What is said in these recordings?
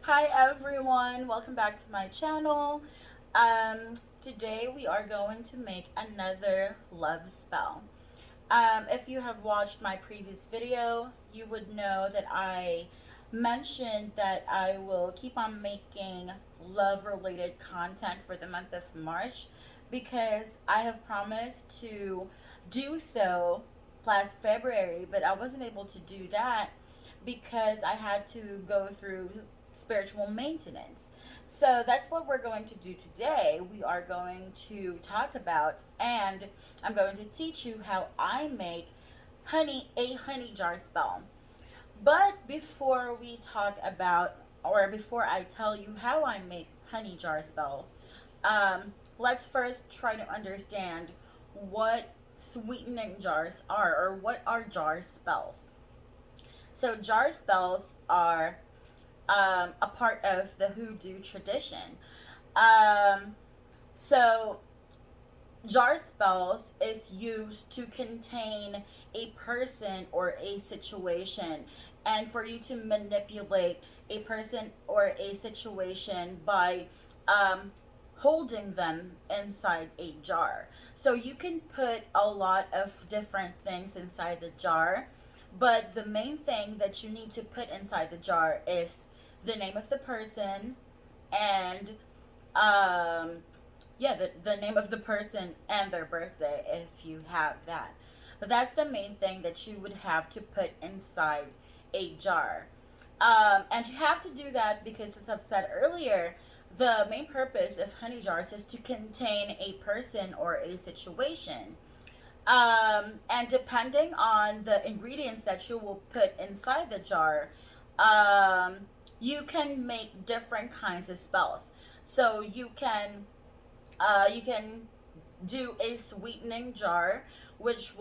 Hi everyone, welcome back to my channel. Today we are going to make another love spell. If you have watched my previous video, you would know that I mentioned that I will keep on making love related content for the month of March because I have promised to do so last February, but I wasn't able to do that because I had to go through spiritual maintenance. So that's what we're going to do today. We are going to talk about, and I'm going to teach you how I make a honey jar spell. But before we talk about, or before I tell you how I make honey jar spells, let's first try to understand what sweetening jars are, or what are jar spells. So jar spells are a part of the hoodoo tradition. Um, so jar spells is used to contain a person or a situation, and for you to manipulate a person or a situation by um, holding them inside a jar. So you can put a lot of different things inside the jar, but the main thing that you need to put inside the jar is the name of the person and the name of the person and their birthday if you have that. But that's the main thing that you would have to put inside a jar. And you have to do that because, as I've said earlier, the main purpose of honey jars is to contain a person or a situation. And depending on the ingredients that you will put inside the jar, um, you can make different kinds of spells. So you can do a sweetening jar, which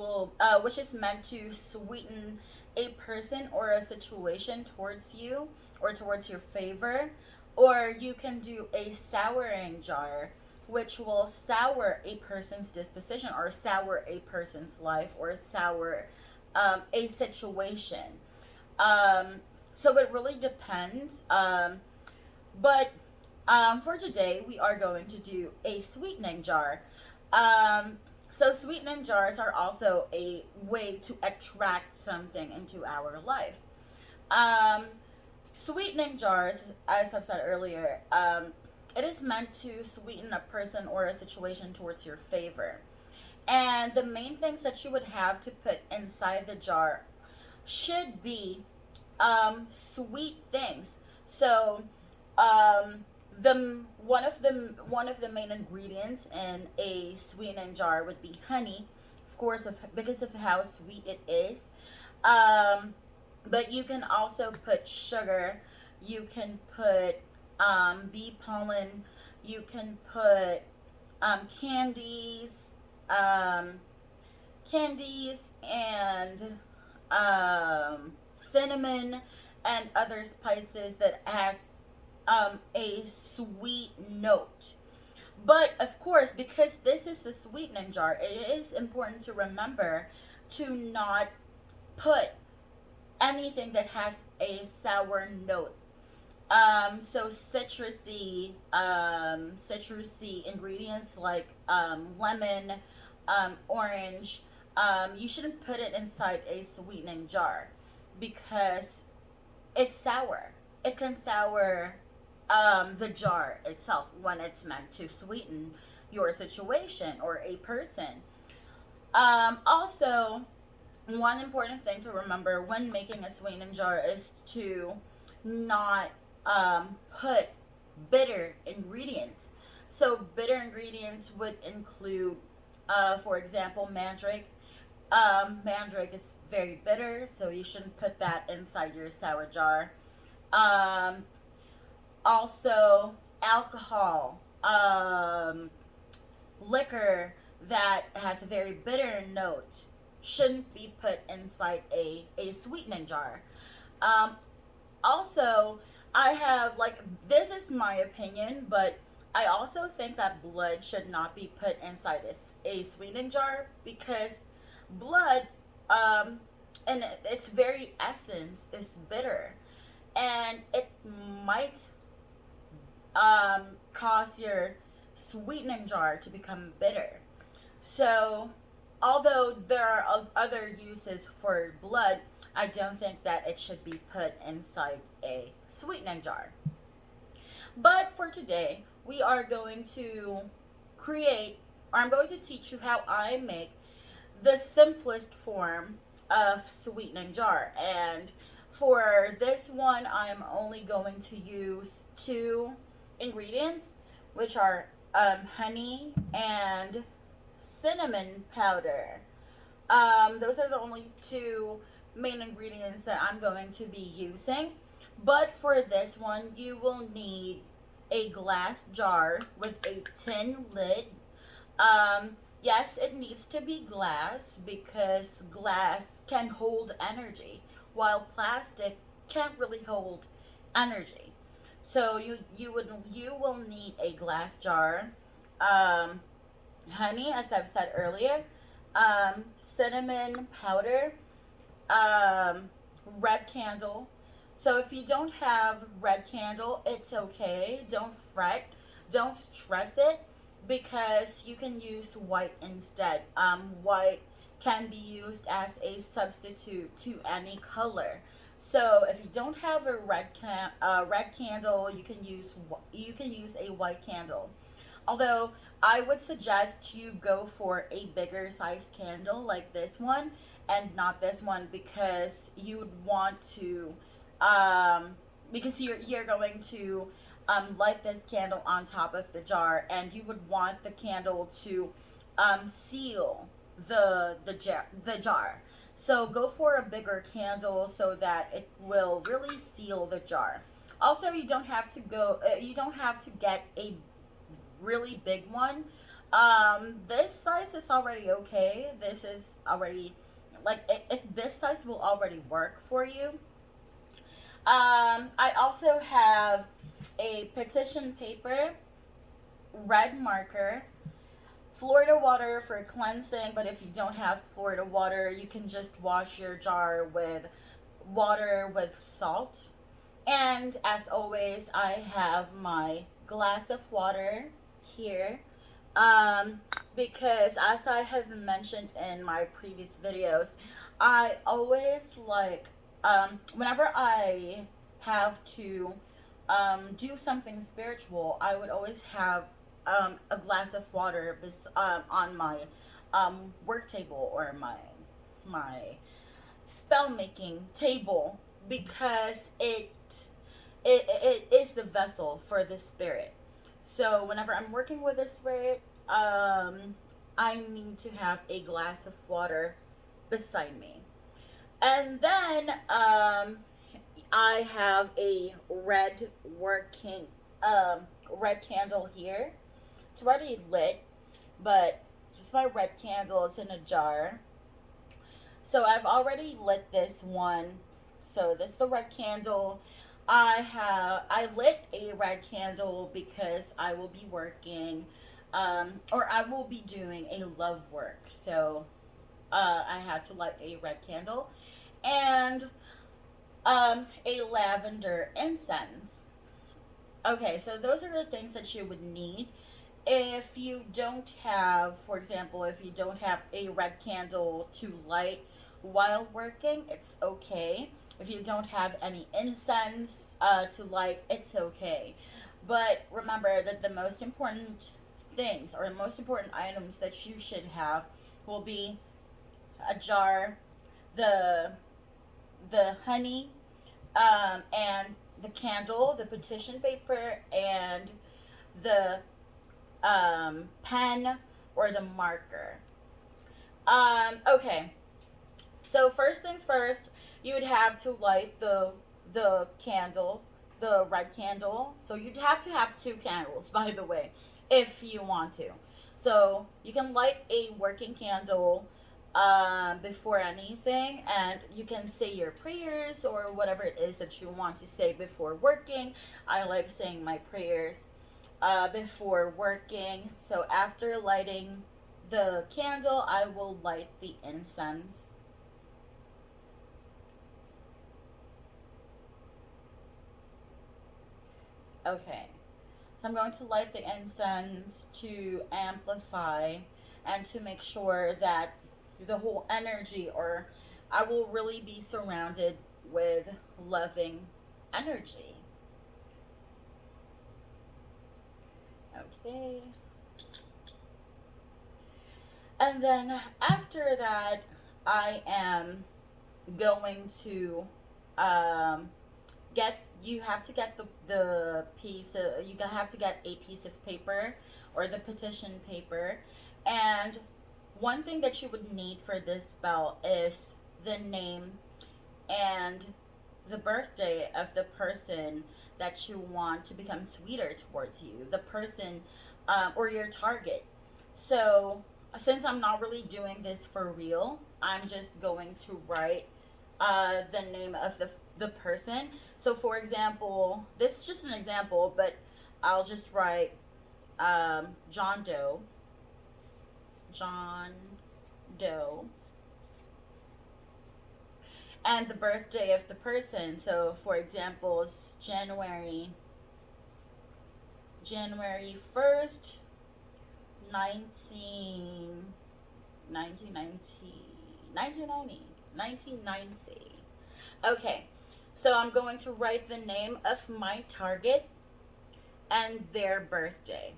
is meant to sweeten a person or a situation towards you or towards your favor, or you can do a souring jar, which will sour a person's disposition or sour a person's life or sour a situation. Um, so it really depends. But for today, we are going to do a sweetening jar. So sweetening jars are also a way to attract something into our life. Um, Sweetening jars, as I've said earlier, it is meant to sweeten a person or a situation towards your favor. And the main things that you would have to put inside the jar should be sweet things. So the one of the main ingredients in a sweetening jar would be honey, of course, because of how sweet it is. Um, but you can also put sugar. You can put bee pollen. You can put candies, um, candies and um, cinnamon and other spices that has a sweet note. But of course, because this is the sweetening jar, it is important to remember to not put anything that has a sour note. So citrusy ingredients like lemon, orange. You shouldn't put it inside a sweetening jar because it's sour. It can sour the jar itself when it's meant to sweeten your situation or a person. Also, one important thing to remember when making a sweetening jar is to not put bitter ingredients. So, bitter ingredients would include, for example, mandrake. Mandrake is very bitter, so you shouldn't put that inside your sour jar. Um, Also, alcohol, liquor that has a very bitter note shouldn't be put inside a sweetening jar. Um, Also, I have, like, this is my opinion, but I also think that blood should not be put inside a sweetening jar because blood, um, and its very essence is bitter, and it might cause your sweetening jar to become bitter. So, although there are other uses for blood, I don't think that it should be put inside a sweetening jar. But for today, we are going to create, or I'm going to teach you how I make the simplest form of sweetening jar. And for this one, I'm only going to use two ingredients, which are honey and cinnamon powder. Those are the only two main ingredients that I'm going to be using. But for this one, you will need a glass jar with a tin lid. Yes, it needs to be glass because glass can hold energy, while plastic can't really hold energy. So you will need a glass jar, um, honey, as I've said earlier, cinnamon powder, um, red candle. So if you don't have red candle, it's okay. Don't fret. Don't stress it because you can use white instead. White can be used as a substitute to any color. So if you don't have a red candle, you can use a white candle. Although I would suggest you go for a bigger size candle like this one and not this one because you would want to because you're going to light this candle on top of the jar, and you would want the candle to seal the jar. So go for a bigger candle so that it will really seal the jar. Also, you don't have to get a really big one. This size is already okay. This is already this size will already work for you. I also have a petition paper, red marker, Florida water for cleansing, but if you don't have Florida water, you can just wash your jar with water with salt. And as always, I have my glass of water here. Because as I have mentioned in my previous videos, I always like, whenever I have to do something spiritual, I would always have a glass of water on my work table or my spell making table because it is the vessel for the spirit. So whenever I'm working with a spirit, I need to have a glass of water beside me. And then I have a red candle here. It's already lit, but just my red candle is in a jar. So I've already lit this one. So this is the red candle. I lit a red candle because I will be working, or I will be doing a love work. So I had to light a red candle and a lavender incense. Okay, so those are the things that you would need. If you don't have, for example, if you don't have a red candle to light while working, it's okay. If you don't have any incense to light, it's okay. But remember that the most important things or the most important items that you should have will be a jar, the honey, and the candle, the petition paper, and the pen or the marker. Okay. So first things first, you would have to light the candle, the red candle. So you'd have to have two candles, by the way, if you want to. So you can light a working candle before anything, and you can say your prayers or whatever it is that you want to say before working. I like saying my prayers before working. So after lighting the candle, I will light the incense. Okay. So I'm going to light the incense to amplify and to make sure that the whole energy, or I will really be surrounded with loving energy. Okay. And then after that, I am going to um, get you have to get the piece you gonna have to get a piece of paper or the petition paper, and one thing that you would need for this spell is the name and the birthday of the person that you want to become sweeter towards you, the person, or your target. So, since I'm not really doing this for real, I'm just going to write the name of the person. So, for example, this is just an example, but I'll just write John Doe, John Doe, and the birthday of the person. So, for example, it's January 1st, 19, 1990, 1990, 1990. Okay, so I'm going to write the name of my target and their birthday.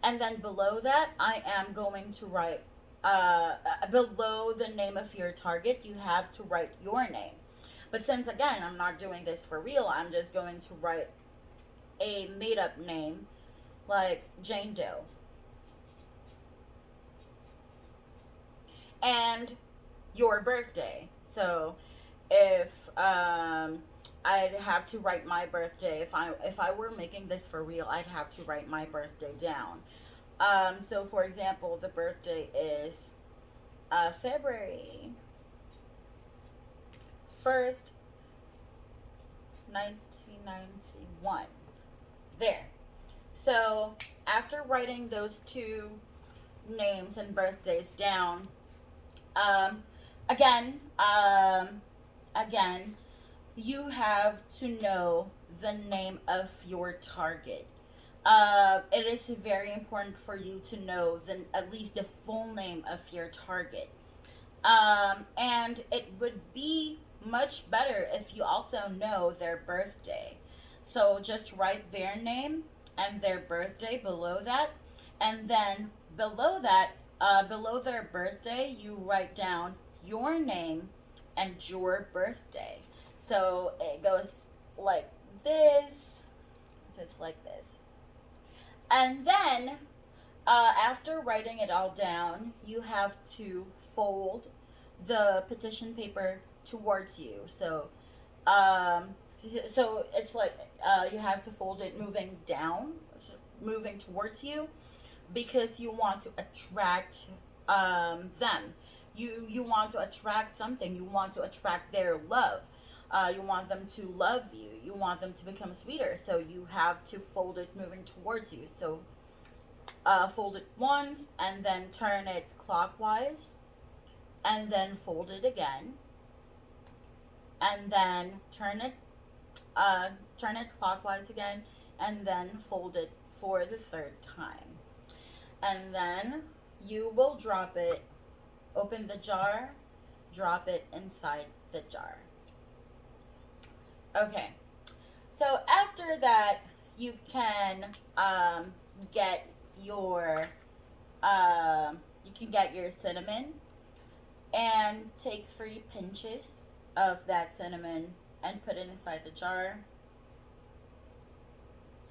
And then below that, I am going to write, below the name of your target, you have to write your name. But since, again, I'm not doing this for real, I'm just going to write a made up name like Jane Doe. And your birthday. So if I'd have to write my birthday, if I were making this for real, I'd have to write my birthday down. So for example, the birthday is February 1st, 1991. There. So after writing those two names and birthdays down, um, again, again, you have to know the name of your target. It is very important for you to know at least the full name of your target. And it would be much better if you also know their birthday. So just write their name and their birthday below that, and then below that, below their birthday, you write down your name and your birthday. So it goes like this. So it's like this. And then, after writing it all down, you have to fold the petition paper towards you. Um, so it's like you have to fold it moving down, moving towards you, because you want to attract them. You want to attract something. You want to attract their love. You want them to love you. You want them to become sweeter. So you have to fold it moving towards you. So fold it once and then turn it clockwise, and then fold it again, and then turn it clockwise again, and then fold it for the third time. And then you will drop it, open the jar, drop it inside the jar. Okay, so after that, you can get your cinnamon, and take 3 pinches of that cinnamon and put it inside the jar.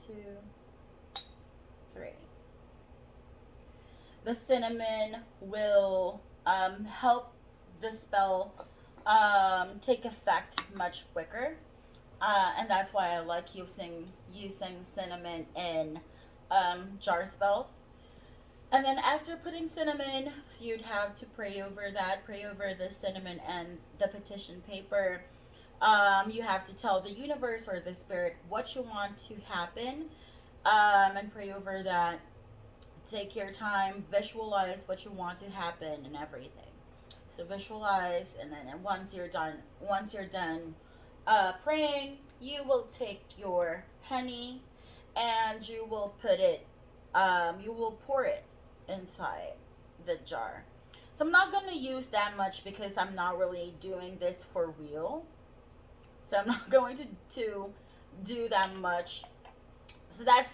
2, 3. The cinnamon will help the spell take effect much quicker, and that's why I like using cinnamon in jar spells. And then after putting cinnamon, you'd have to pray over the cinnamon and the petition paper. You have to tell the universe or the spirit what you want to happen, and pray over that. Take your time, visualize what you want to happen and everything. So visualize, and then once you're done praying, you will take your honey and you will put it, you will pour it inside the jar. So I'm not going to use that much because I'm not really doing this for real. So I'm not going to do that much. So that's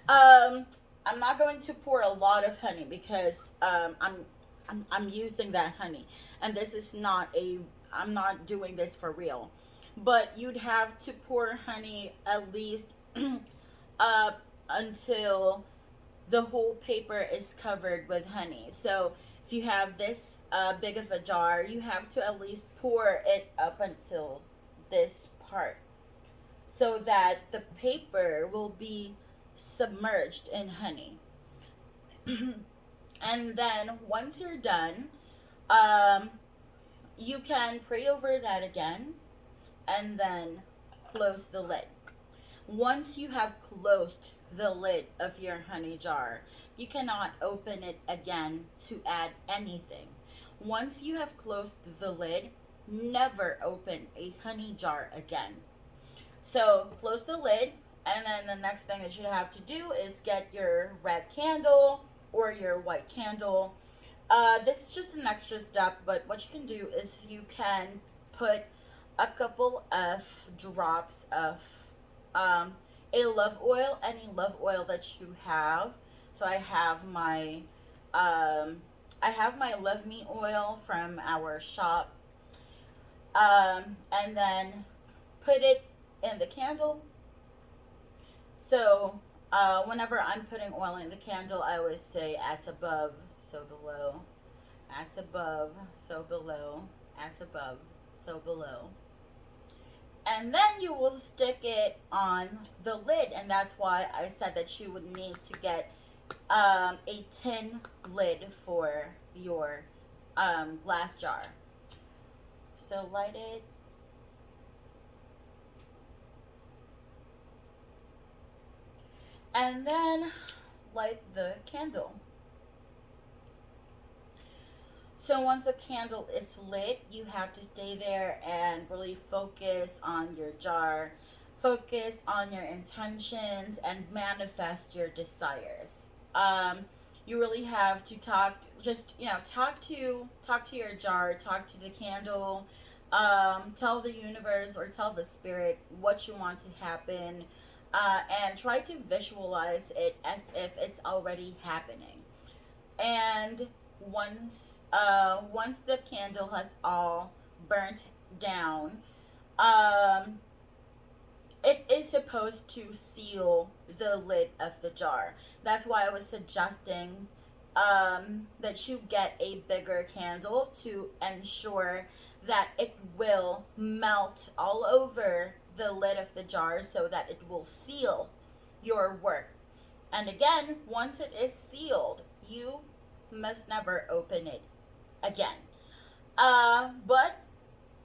I'm not going to pour a lot of honey because I'm using that honey, and this is not a I'm not doing this for real. But you'd have to pour honey at least up until the whole paper is covered with honey. So if you have this big of a jar, you have to at least pour it up until this part so that the paper will be submerged in honey. And then once you're done, um, you can pray over that again and then close the lid. Once you have closed the lid of your honey jar, you cannot open it again to add anything. Once you have closed the lid, never open a honey jar again. So close the lid, and then the next thing that you have to do is get your red candle or your white candle. This is just an extra step, but what you can do is you can put a couple of drops of um, a love oil, any love oil that you have. So I have my Love Me oil from our shop, and then put it in the candle. So whenever I'm putting oil in the candle, I always say, as above, so below, as above, so below, as above, so below. And then you will stick it on the lid, and that's why I said that you would need to get a tin lid for your glass jar. So light it. And then light the candle. So once the candle is lit, you have to stay there and really focus on your jar, focus on your intentions, and manifest your desires. You really have to talk, just talk to your jar, talk to the candle, tell the universe or tell the spirit what you want to happen, and try to visualize it as if it's already happening. And once the candle has all burnt down, um, it is supposed to seal the lid of the jar. That's why I was suggesting that you get a bigger candle to ensure that it will melt all over the lid of the jar so that it will seal your work. And again, once it is sealed, you must never open it again. But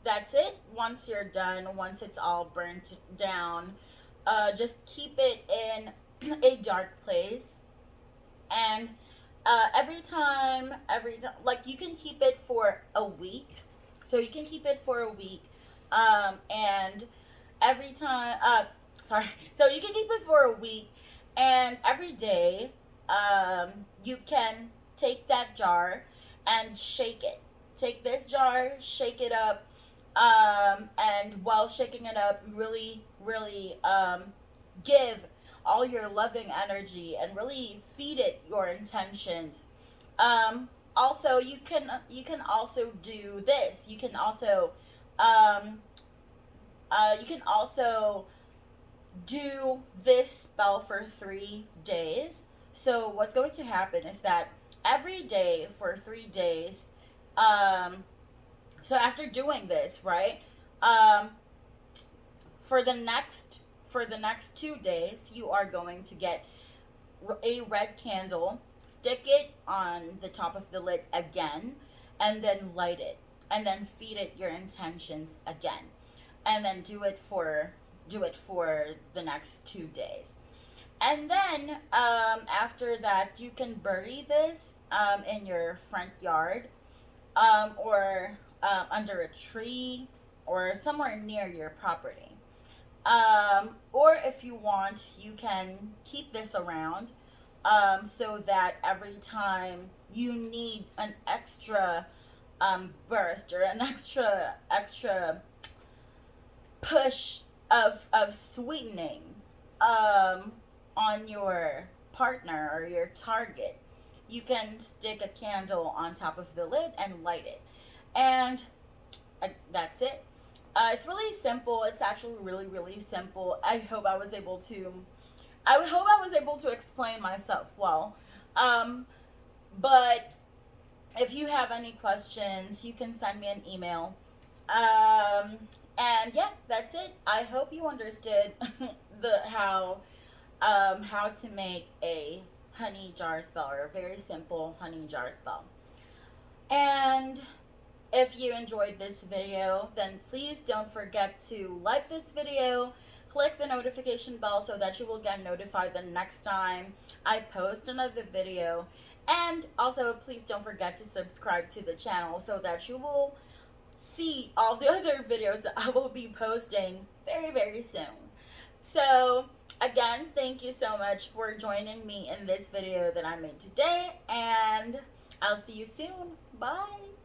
that's it. Once you're done, once it's all burnt down, just keep it in a dark place. And like you can keep it for a week. So you can keep it for a week. And every time, sorry. So you can keep it for a week, and every day, you can take that jar and shake it. Take this jar, shake it up, and while shaking it up, really, really give all your loving energy and really feed it your intentions. Also, you can also do this. Um, you can also do this spell for 3 days. So what's going to happen is that every day for 3 days, um, so after doing this, right, um, for the next 2 days, you are going to get a red candle, stick it on the top of the lid again, and then light it, and then feed it your intentions again, and then do it for the next 2 days. And then after that, you can bury this in your front yard, or under a tree or somewhere near your property. Or if you want, you can keep this around, so that every time you need an extra burst or an extra push of sweetening um, on your partner or your target, you can stick a candle on top of the lid and light it. And that's it. It's really simple. It's actually really, really simple. I hope I was able to explain myself well. Um, but if you have any questions, you can send me an email. Um, and yeah, that's it. I hope you understood the how to make a honey jar spell, or a very simple honey jar spell. And if you enjoyed this video, then please don't forget to like this video, click the notification bell so that you will get notified the next time I post another video. And also, please don't forget to subscribe to the channel so that you will see all the other videos that I will be posting very, very soon. So, again, thank you so much for joining me in this video that I made today, and I'll see you soon. Bye.